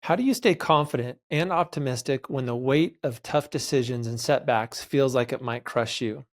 How do you stay confident and optimistic when the weight of tough decisions and setbacks feels like it might crush you?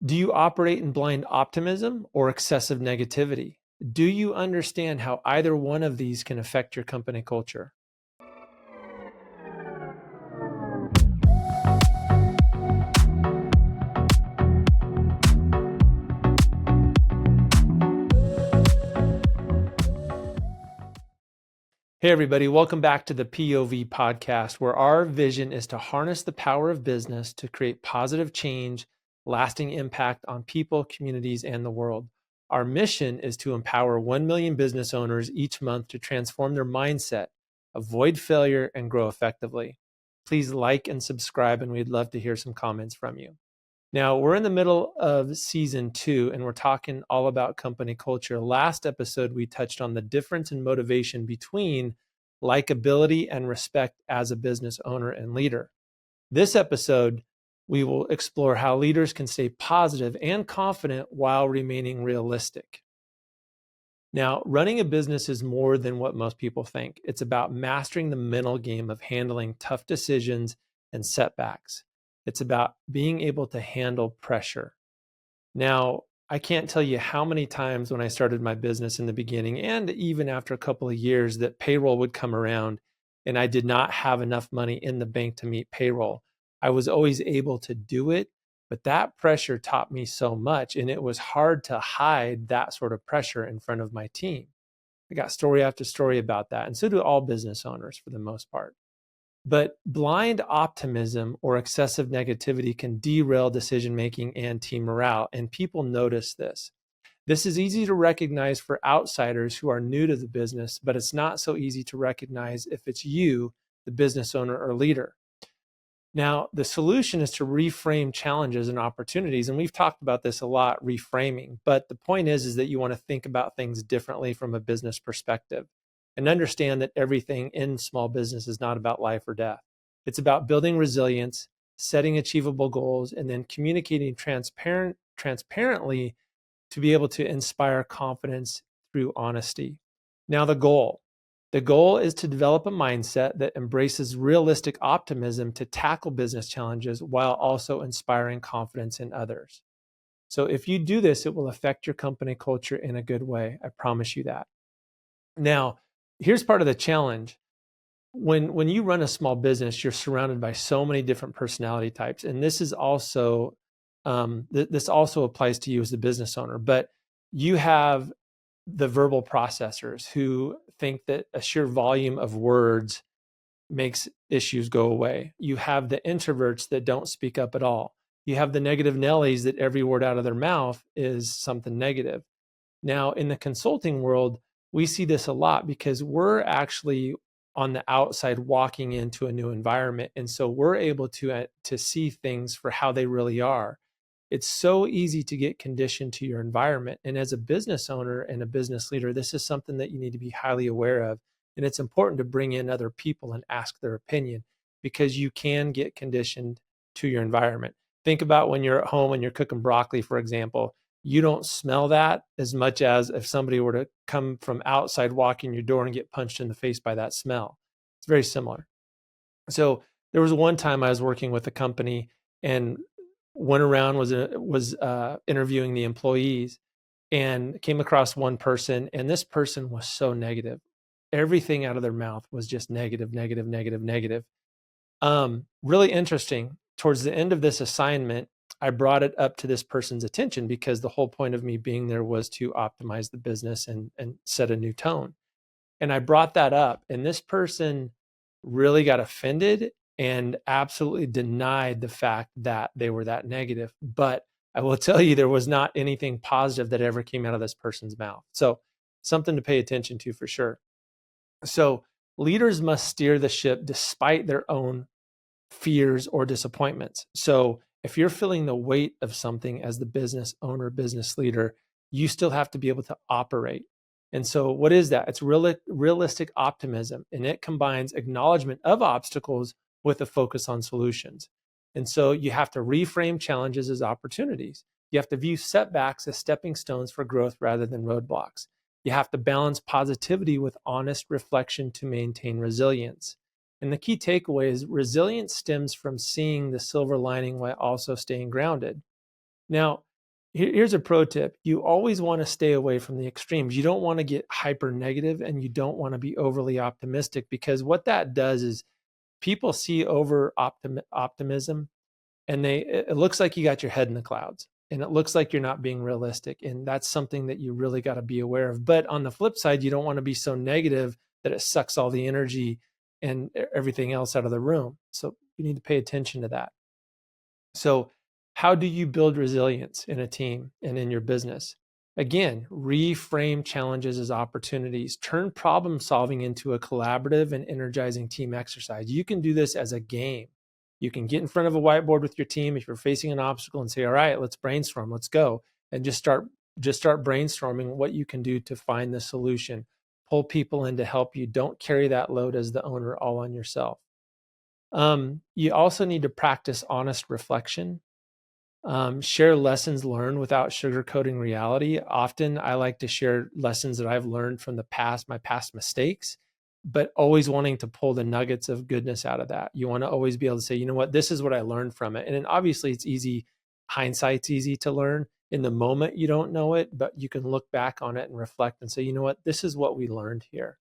Do you operate in blind optimism or excessive negativity? Do you understand how either one of these can affect your company culture? Hey, everybody, welcome back to the POV Podcast, where our vision is to harness the power of business to create positive change, lasting impact on people, communities, and the world. Our mission is to empower 1 million business owners each month to transform their mindset, avoid failure, and grow effectively. Please like and subscribe, and we'd love to hear some comments from you. Now, we're in the middle of season 2, and we're talking all about company culture. Last episode, we touched on the difference in motivation between likability and respect as a business owner and leader. This episode, we will explore how leaders can stay positive and confident while remaining realistic. Now, running a business is more than what most people think. It's about mastering the mental game of handling tough decisions and setbacks. It's about being able to handle pressure. Now, I can't tell you how many times when I started my business in the beginning and even after a couple of years that payroll would come around and I did not have enough money in the bank to meet payroll. I was always able to do it, but that pressure taught me so much, and it was hard to hide that sort of pressure in front of my team. I got story after story about that, and so do all business owners for the most part. But blind optimism or excessive negativity can derail decision-making and team morale, and people notice this. This is easy to recognize for outsiders who are new to the business, but it's not so easy to recognize if it's you, the business owner or leader. Now, the solution is to reframe challenges and opportunities, and we've talked about this a lot, reframing, but the point is that you want to think about things differently from a business perspective. And understand that everything in small business is not about life or death. It's about building resilience, setting achievable goals, and then communicating transparently to be able to inspire confidence through honesty. Now, the goal is to develop a mindset that embraces realistic optimism to tackle business challenges while also inspiring confidence in others. So if you do this, it will affect your company culture in a good way. I promise you that. Now, here's part of the challenge. When you run a small business, you're surrounded by so many different personality types, and this is also this also applies to you as the business owner. But you have the verbal processors who think that a sheer volume of words makes issues go away. You have the introverts that don't speak up at all. You have the negative Nellies that every word out of their mouth is something negative. Now, in the consulting world, we see this a lot because we're actually on the outside walking into a new environment. And so we're able to see things for how they really are. It's so easy to get conditioned to your environment. And as a business owner and a business leader, this is something that you need to be highly aware of. And it's important to bring in other people and ask their opinion because you can get conditioned to your environment. Think about when you're at home and you're cooking broccoli, for example. You don't smell that as much as if somebody were to come from outside, walk in your door and get punched in the face by that smell. It's very similar. So there was one time I was working with a company and went around, was interviewing the employees and came across one person, and this person was so negative. Everything out of their mouth was just negative, negative, negative, negative. Really interesting. Towards the end of this assignment, I brought it up to this person's attention because the whole point of me being there was to optimize the business and set a new tone. And I brought that up, and this person really got offended and absolutely denied the fact that they were that negative. But I will tell you, there was not anything positive that ever came out of this person's mouth. So something to pay attention to for sure. So leaders must steer the ship despite their own fears or disappointments. So if you're feeling the weight of something as the business owner, business leader, you still have to be able to operate. And so what is that? It's realistic optimism, and it combines acknowledgement of obstacles with a focus on solutions. And so you have to reframe challenges as opportunities. You have to view setbacks as stepping stones for growth rather than roadblocks. You have to balance positivity with honest reflection to maintain resilience. And the key takeaway is resilience stems from seeing the silver lining while also staying grounded. Now, here's a pro tip. You always want to stay away from the extremes. You don't want to get hyper negative and you don't want to be overly optimistic, because what that does is people see over optimism and it looks like you got your head in the clouds and it looks like you're not being realistic. And that's something that you really got to be aware of. But on the flip side, you don't want to be so negative that it sucks all the energy and everything else out of the room. So you need to pay attention to that. So how do you build resilience in a team and in your business? Again, reframe challenges as opportunities. Turn problem solving into a collaborative and energizing team exercise. You can do this as a game. You can get in front of a whiteboard with your team if you're facing an obstacle and say, all right, let's brainstorm, let's go. And just start brainstorming what you can do to find the solution. Pull people in to help you. Don't carry that load as the owner all on yourself. You also need to practice honest reflection. Share lessons learned without sugarcoating reality. Often I like to share lessons that I've learned from the past, my past mistakes, but always wanting to pull the nuggets of goodness out of that. You want to always be able to say, you know what, this is what I learned from it. And then obviously it's easy. Hindsight's easy to learn. In the moment, you don't know it, but you can look back on it and reflect and say, you know what, this is what we learned here.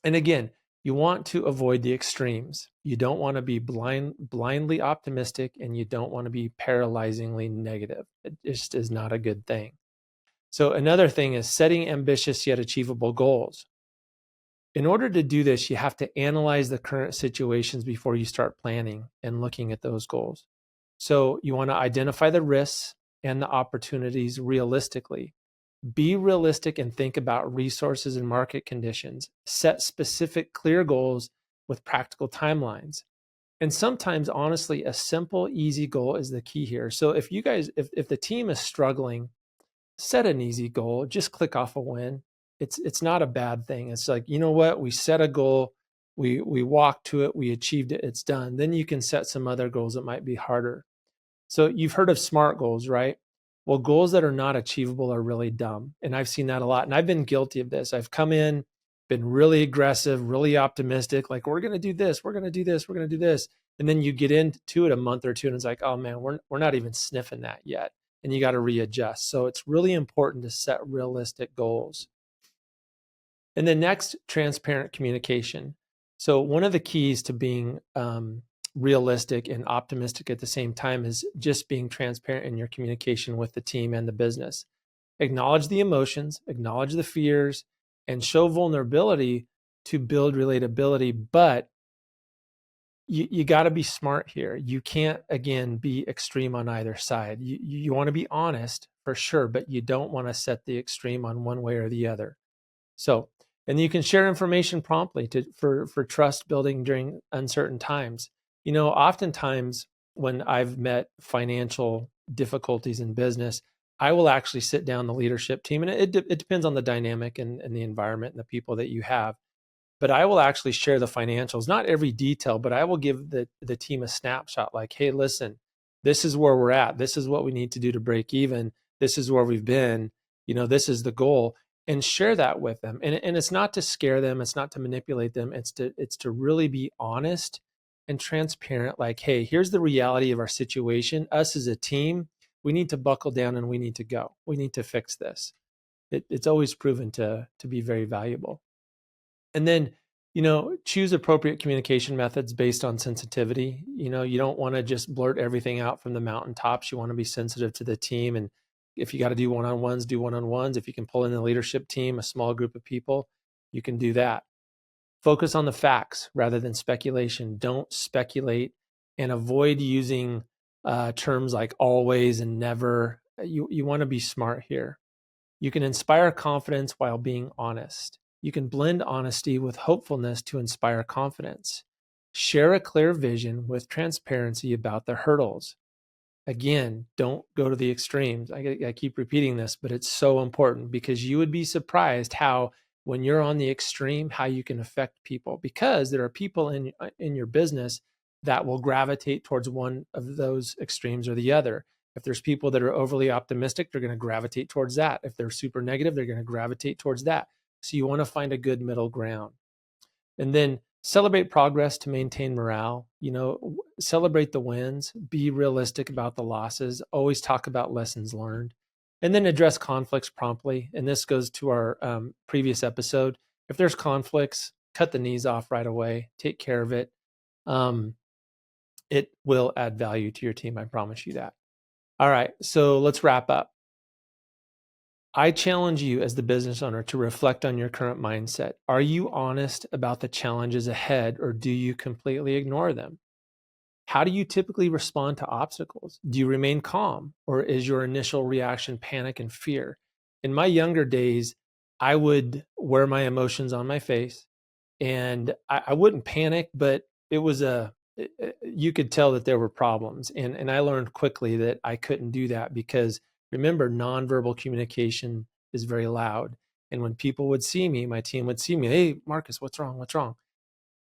And again, you want to avoid the extremes. You don't want to be blindly optimistic, and you don't want to be paralyzingly negative. It just is not a good thing. So another thing is setting ambitious yet achievable goals. In order to do this, you have to analyze the current situations before you start planning and looking at those goals. So you want to identify the risks and the opportunities realistically. Be realistic and think about resources and market conditions. Set specific, clear goals with practical timelines. And sometimes, honestly, a simple, easy goal is the key here. So if the team is struggling, set an easy goal. Just click off a win. It's not a bad thing. It's like, you know what? We set a goal. We walked to it. We achieved it. It's done. Then you can set some other goals that might be harder. So you've heard of SMART goals, right? Well, goals that are not achievable are really dumb. And I've seen that a lot. And I've been guilty of this. I've come in, been really aggressive, really optimistic, like, we're going to do this, we're going to do this, we're going to do this. And then you get into it a month or two and it's like, oh man, we're not even sniffing that yet. And you got to readjust. So it's really important to set realistic goals. And then next, transparent communication. So one of the keys to being realistic and optimistic at the same time is just being transparent in your communication with the team and the business. Acknowledge the emotions, acknowledge the fears, and show vulnerability to build relatability. But you got to be smart here. You can't, again, be extreme on either side. You want to be honest for sure, but you don't want to set the extreme on one way or the other. So, and you can share information promptly for trust building during uncertain times. You know, oftentimes when I've met financial difficulties in business, I will actually sit down the leadership team, and it depends on the dynamic and the environment and the people that you have. But I will actually share the financials, not every detail, but I will give the team a snapshot like, hey, listen, this is where we're at. This is what we need to do to break even. This is where we've been. You know, this is the goal. And share that with them. And it's not to scare them. It's not to manipulate them. It's to really be honest and transparent. Like, hey, here's the reality of our situation. Us as a team, we need to buckle down and we need to go. We need to fix this. It's always proven to be very valuable. And then, you know, choose appropriate communication methods based on sensitivity. You know, you don't want to just blurt everything out from the mountaintops. You want to be sensitive to the team. And if you got to do one-on-ones, do one-on-ones. If you can pull in the leadership team, a small group of people, you can do that. Focus on the facts rather than speculation. Don't speculate, and avoid using terms like always and never. You want to be smart here. You can inspire confidence while being honest. You can blend honesty with hopefulness to inspire confidence. Share a clear vision with transparency about the hurdles. Again, don't go to the extremes. I keep repeating this, but it's so important, because you would be surprised how, when you're on the extreme, how you can affect people, because there are people in your business that will gravitate towards one of those extremes or the other. If there's people that are overly optimistic, they're going to gravitate towards that. If they're super negative, they're going to gravitate towards that. So you want to find a good middle ground. And then celebrate progress to maintain morale. Celebrate the wins, be realistic about the losses, always talk about lessons learned, and then address conflicts promptly. And this goes to our previous episode. If there's conflicts, cut the knees off right away, take care of it. It will add value to your team. I promise you that. All right, so let's wrap up. I challenge you as the business owner to reflect on your current mindset. Are you honest about the challenges ahead, or do you completely ignore them? How do you typically respond to obstacles? Do you remain calm, or is your initial reaction panic and fear? In my younger days, I would wear my emotions on my face, and I wouldn't panic, but it was you could tell that there were problems. And I learned quickly that I couldn't do that because remember, nonverbal communication is very loud. And when people would see me, my team would see me, hey, Marcus, what's wrong? What's wrong?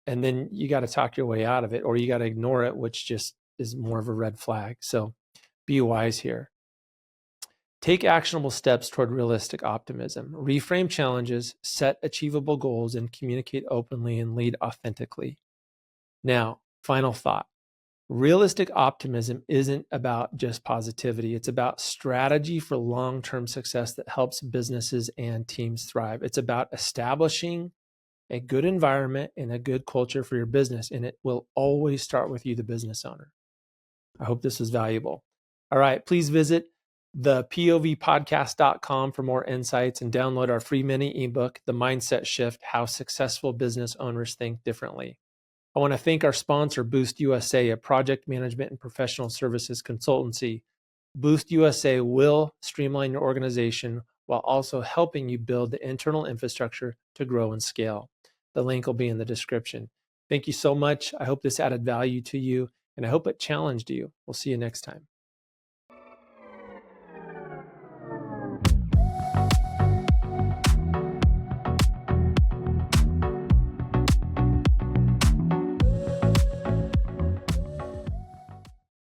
And then you got to talk your way out of it, or you got to ignore it, which just is more of a red flag. So be wise here. Take actionable steps toward realistic optimism. Reframe challenges, set achievable goals, and communicate openly and lead authentically. Now, final thought. Realistic optimism isn't about just positivity. It's about strategy for long-term success that helps businesses and teams thrive. It's about establishing a good environment and a good culture for your business, and it will always start with you, the business owner. I hope this was valuable. All right, please visit the POVpodcast.com for more insights and download our free mini ebook, The Mindset Shift: How Successful Business Owners Think Differently. I want to thank our sponsor, Boost USA, a project management and professional services consultancy. Boost USA will streamline your organization while also helping you build the internal infrastructure to grow and scale. The link will be in the description. Thank you so much. I hope this added value to you, and I hope it challenged you. We'll see you next time.